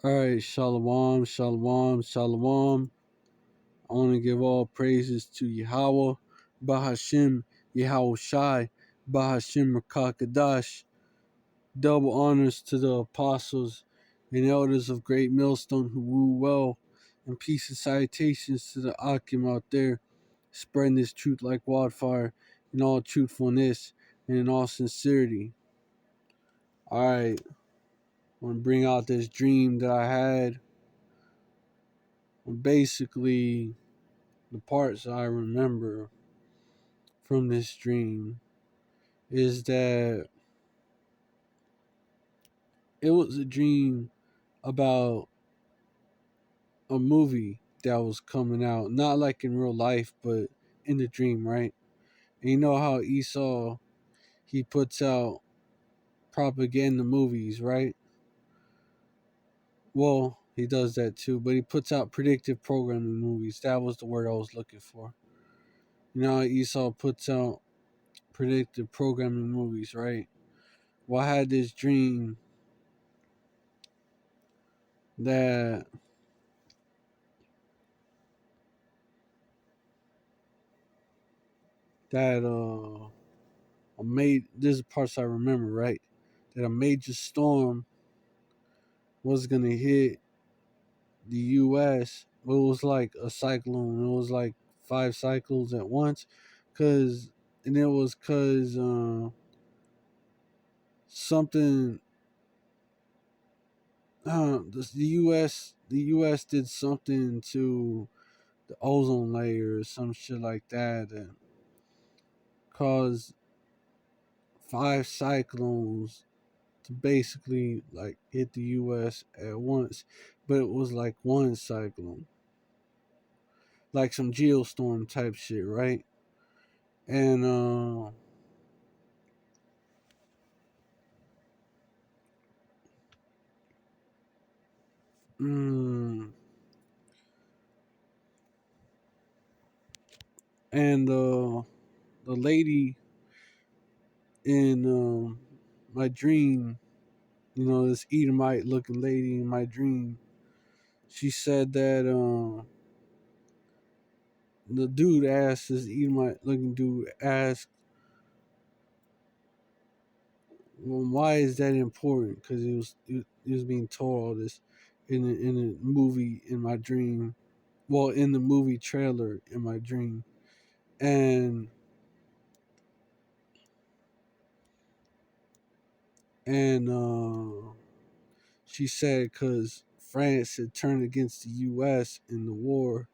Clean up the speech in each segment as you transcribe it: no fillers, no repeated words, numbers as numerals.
All right, shalom, shalom, shalom. I want to give all praises to Yahweh, Bahashim, Yahweh Shai, Bahashim Rakakadash. Double honors to the apostles and elders of Great Millstone who rule well, and peace and salutations to the Akim out there, spreading this truth like wildfire in all truthfulness and in all sincerity. All right, I want to bring out this dream that I had. Basically, the parts I remember from this dream is that it was a dream about a movie that was coming out, not like in real life, but in the dream, right? And you know how Esau he puts out propaganda movies, right? Well, he does that too, but he puts out predictive programming movies. That was the word I was looking for. You know how Esau puts out predictive programming movies, right? Well, I had this dream that that a this is parts I remember, right? That a major storm was gonna hit the US. It was like a cyclone. It was like 5 cycles at once. And it was cause something the US did something to the ozone layer or some shit like that and caused 5 cyclones to basically like hit the US at once, but it was like one cyclone, like some geostorm type shit, right? And mm, and the lady in my dream, this Edomite looking lady in my dream, she said that the dude asked this Edomite looking dude asked, well, why is that important? Because he was being told all this in a movie in my dream. Well, in the movie trailer in my dream, and and she said because France had turned against the U.S. in the war,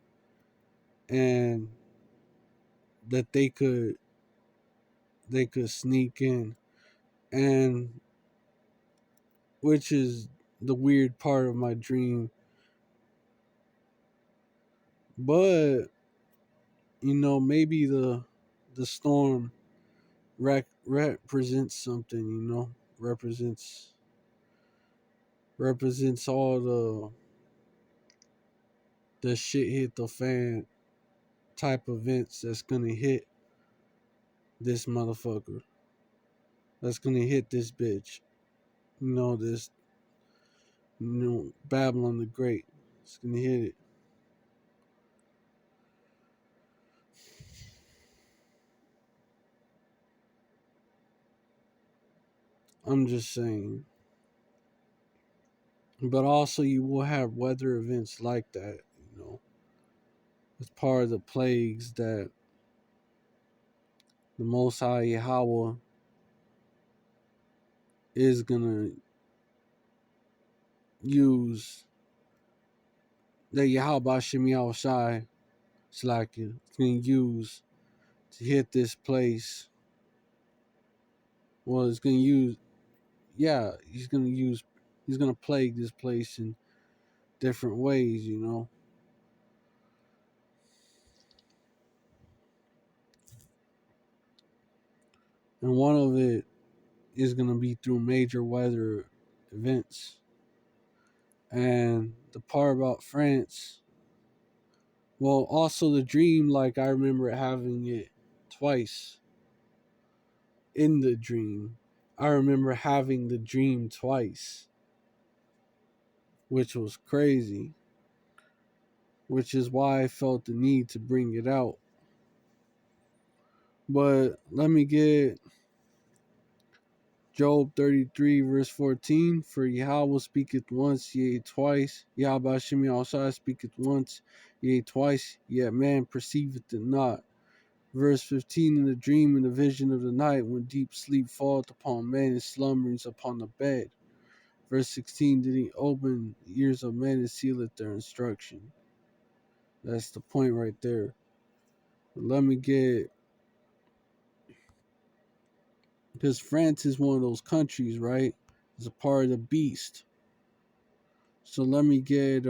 and that they could sneak in, and which is the weird part of my dream. But maybe the storm represents something. Represents all the shit hit the fan type events that's gonna hit this motherfucker. That's gonna hit this bitch. This Babylon the Great. It's gonna hit it. I'm just saying. But also you will have weather events like that, It's part of the plagues that the Most High Yahweh is gonna use, that Yahweh Bashim Yahweh Shai Slakia is gonna use to hit this place. Well, it's gonna use, yeah, he's gonna plague this place in different ways. And one of it is gonna be through major weather events. And the part about France, well, also the dream, like I remember having it twice in the dream. I remember having the dream twice. which was crazy, which is why I felt the need to bring it out. But let me get Job 33, verse 14. For Yahweh speaketh once, yea, twice. Yahweh Shemi Al speaketh once, yea, twice, yet man perceiveth it not. Verse 15. In the dream and the vision of the night, when deep sleep falleth upon men and slumberings upon the bed. Verse 16. Did he open the ears of men and sealeth their instruction? That's the point right there. Let me get, because France is one of those countries, right? It's a part of the beast. So let me get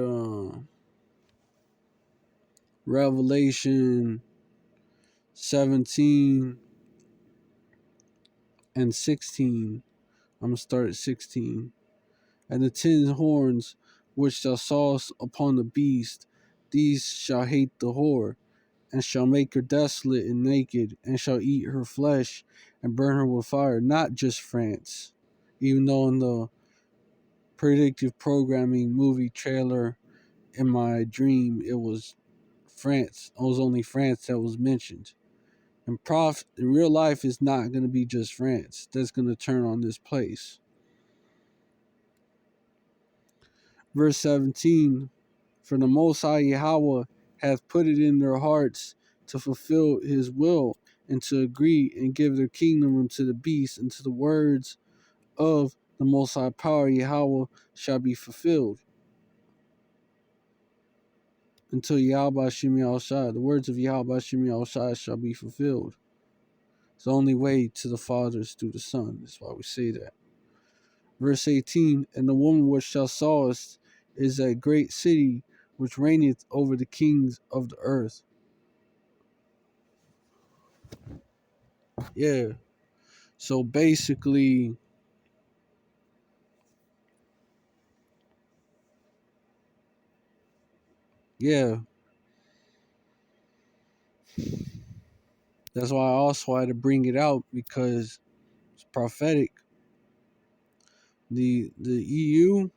Revelation 17 and 16. I'm going to start at 16. And the 10 horns which thou sawest upon the beast, these shall hate the whore, and shall make her desolate and naked, and shall eat her flesh, and burn her with fire. Not just France, even though in the predictive programming movie trailer in my dream it was France. It was only France that was mentioned. And in real life is not going to be just France that's going to turn on this place. Verse 17. For the Most High Yahweh hath put it in their hearts to fulfill his will, and to agree and give their kingdom unto the beast, and to the words of the Most High power Yahweh shall be fulfilled. Until Yahweh Shemi Al Shai, the words of Yahweh Shemi Al Shai shall be fulfilled. It's the only way to the Father is through the Son. That's why we say that. Verse 18. And the woman which thou sawest is a great city which reigneth over the kings of the earth. Yeah. So basically, yeah. That's why I also had to bring it out, because it's prophetic. The EU,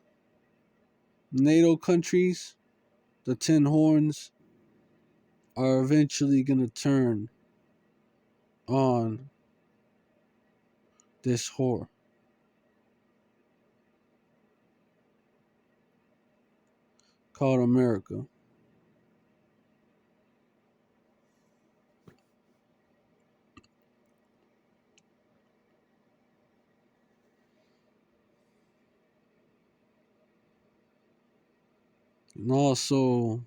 NATO countries, the 10 horns are eventually gonna turn on this whore called America. And also,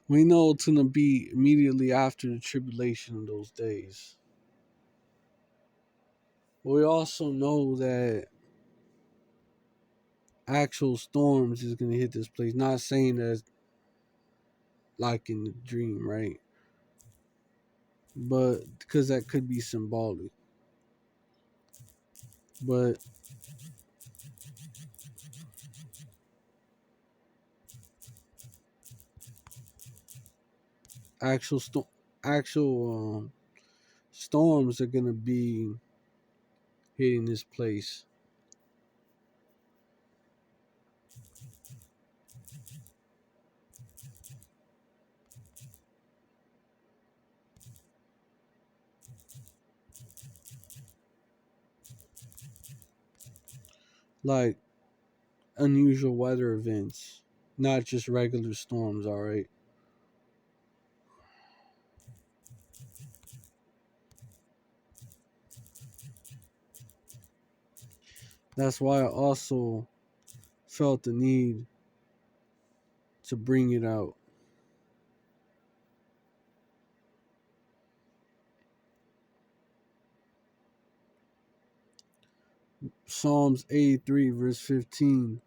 we know it's gonna be immediately after the tribulation of those days. But we also know that actual storms is gonna hit this place. Not saying that like in the dream, right? But because that could be symbolic. But actual sto- actual storms are gonna be hitting this place. Like unusual weather events, not just regular storms, alright? That's why I also felt the need to bring it out. Psalms 83, verse 15.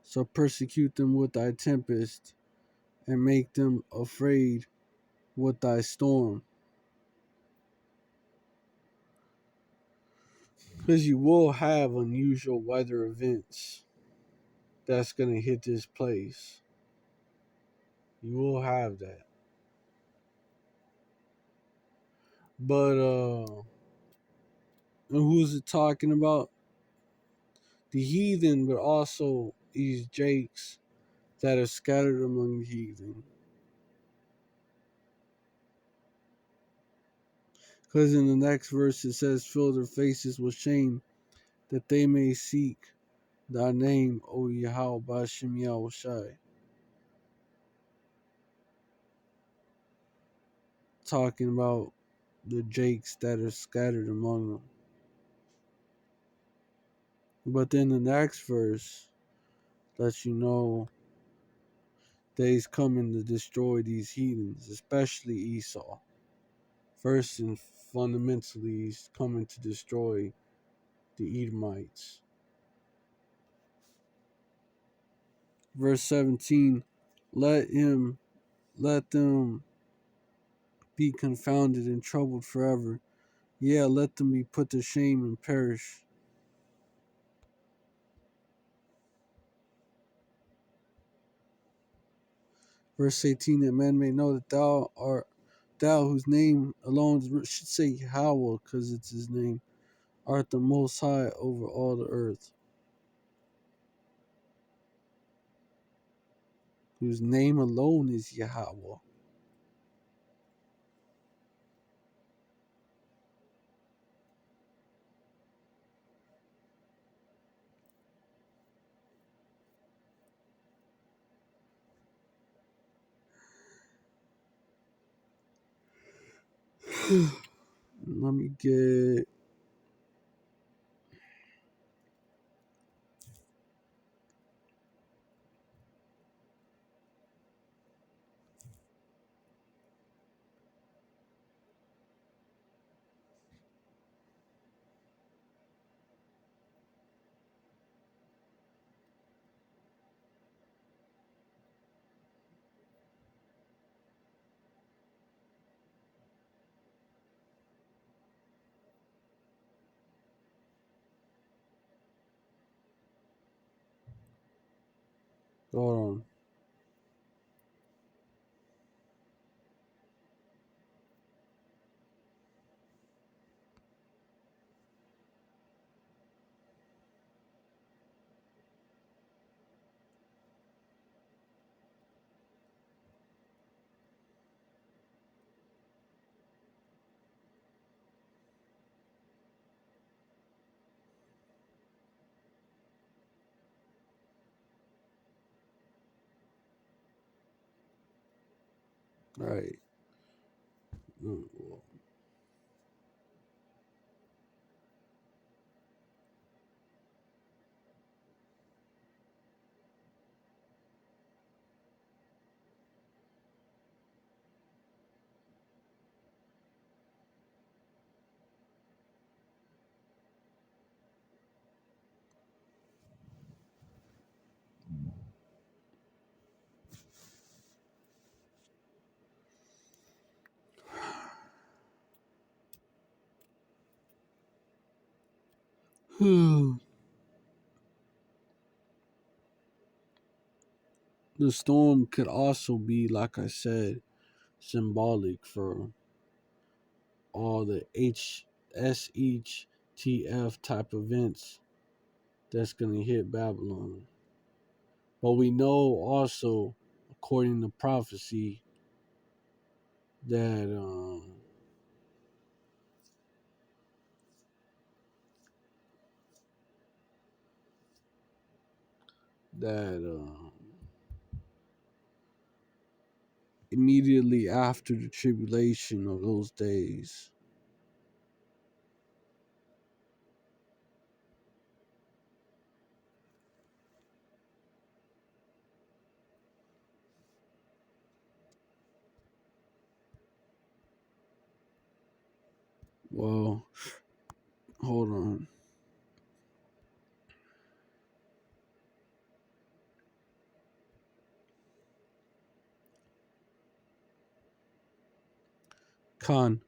So persecute them with thy tempest, and make them afraid with thy storm. Because you will have unusual weather events that's going to hit this place. You will have that. But and who's it talking about? The heathen, but also these jakes that are scattered among the heathen. Because in the next verse it says, fill their faces with shame, that they may seek thy name, O Yahweh Bashem Yahushai. Talking about the jakes that are scattered among them. But then the next verse lets you know that he's coming to destroy these heathens, especially Esau. First and fundamentally, he's coming to destroy the Edomites. Verse 17, let them be confounded and troubled forever. Yeah, let them be put to shame and perish. Verse 18, that men may know that thou whose name alone should say Yahweh, because it's his name, art the most high over all the earth. Whose name alone is Yahweh. Let me get hold on. Right. The storm could also be, like I said, symbolic for all the SHTF type events that's going to hit Babylon. But we know also, according to prophecy, that that immediately after the tribulation of those days, well, hold on. Khan.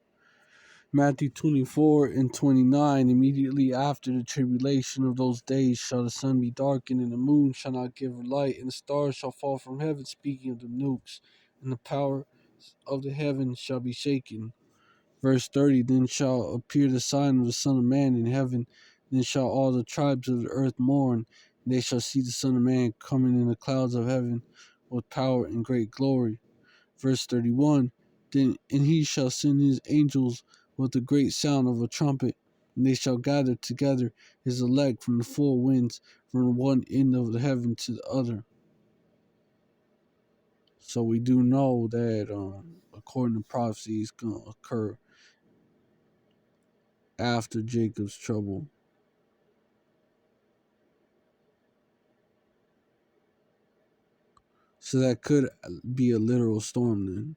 Matthew 24 and 29, immediately after the tribulation of those days shall the sun be darkened, and the moon shall not give her light, and the stars shall fall from heaven, speaking of the nukes, and the power of the heavens shall be shaken. Verse 30, then shall appear the sign of the Son of Man in heaven. Then shall all the tribes of the earth mourn, and they shall see the Son of Man coming in the clouds of heaven with power and great glory. Verse 31, and he shall send his angels with a great sound of a trumpet, and they shall gather together his elect from the four winds, from one end of the heaven to the other. So we do know that, according to prophecy, it's going to occur after Jacob's trouble. So that could be a literal storm then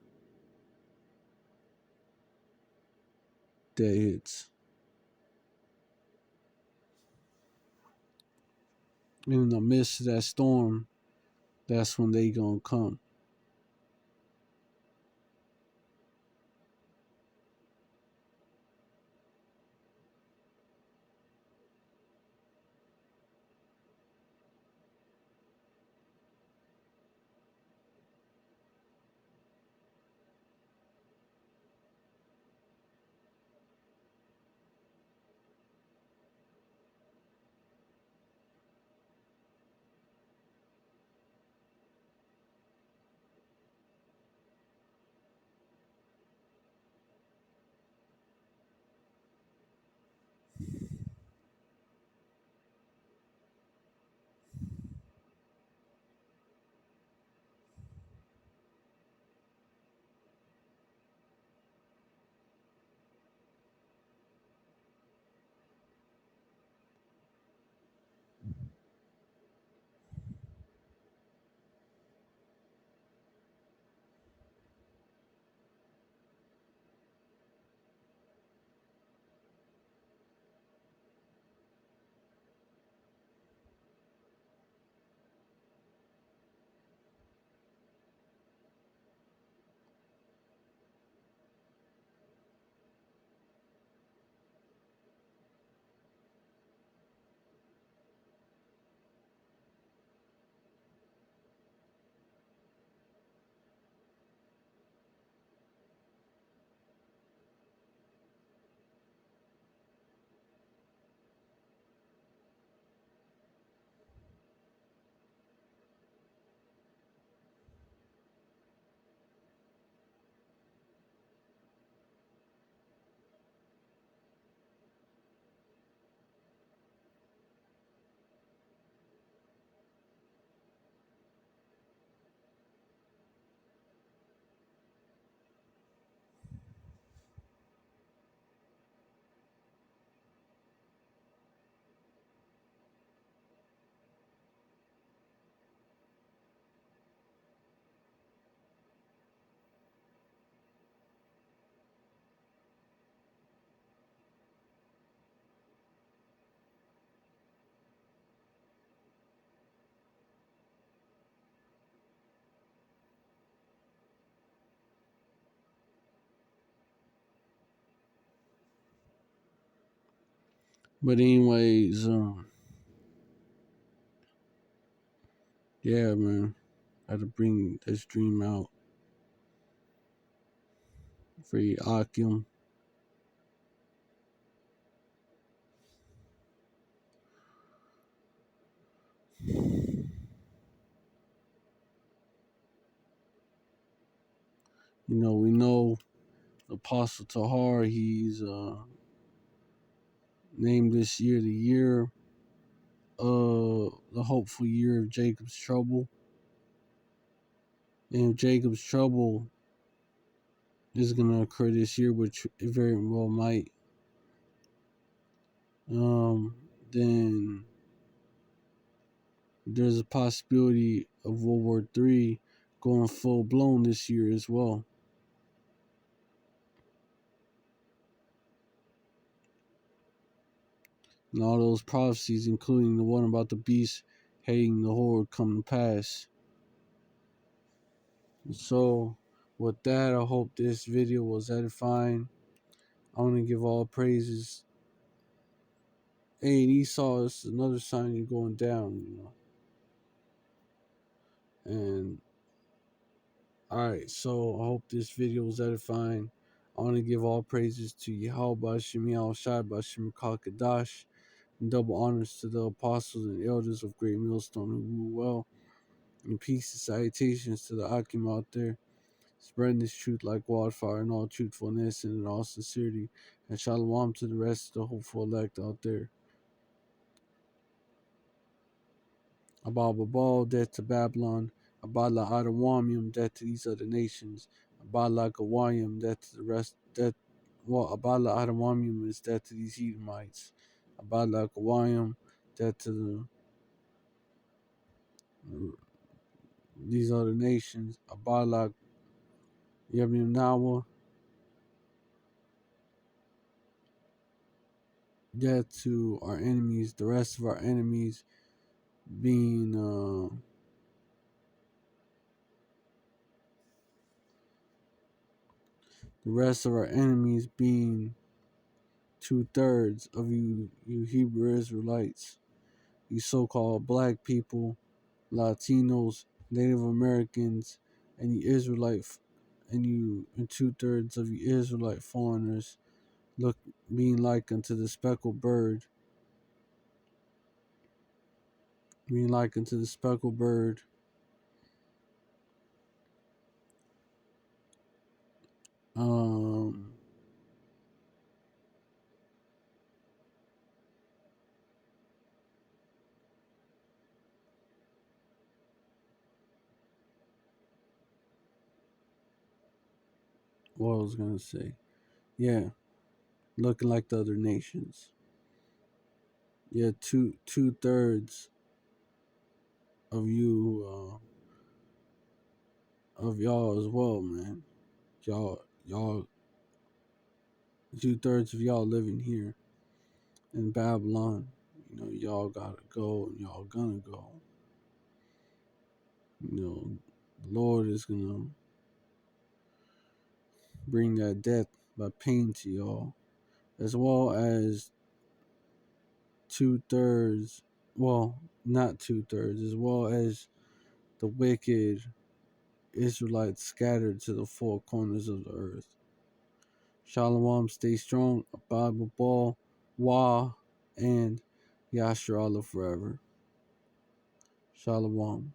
that hits. In the midst of that storm, that's when they gonna come. But anyways, yeah, man, I had to bring this dream out for Akim. We know Apostle Tahar, he's named this year the year, the hopeful year of Jacob's trouble. And Jacob's trouble is going to occur this year, which it very well might. Then there's a possibility of World War III going full blown this year as well. And all those prophecies, including the one about the beast hating the horde, come to pass. So, with that, I hope this video was edifying. I want to give all praises. Hey, and Esau is another sign you're going down, And, alright, so I hope this video was edifying. I want to give all praises to Yahweh Bashim Yahushai Bashim Kalkadash, and double honors to the apostles and elders of Great Millstone who rule well, and peace and salutations to the Akim out there, spreading this truth like wildfire in all truthfulness and in all sincerity, and shalom to the rest of the hopeful elect out there. Abba Babal, death to Babylon. Abala Adawamium, death to these other nations. Abala Gawayim, death to the rest. Abala Adawamium is death to these Edomites. Abala Gawayim, death to these other nations. Abala Yabim Nawa, death to our enemies, the rest of our enemies being the rest of our enemies being 2/3 of you Hebrew Israelites, you so-called black people, Latinos, Native Americans, and you and 2/3 of you Israelite foreigners being like unto the speckled bird, being like unto the speckled bird. Um, what I was gonna say, yeah, looking like the other nations. Yeah, 2/3 of you, of y'all as well, man. Y'all, 2/3 of y'all living here in Babylon. You know, y'all gotta go and y'all gonna go. You know, the Lord is gonna bring that death by pain to y'all, as well as 2/3, well, not 2/3, as well as the wicked Israelites scattered to the four corners of the earth. Shalom, stay strong, Bible Ball, Wah, and Yasher Allah forever. Shalom.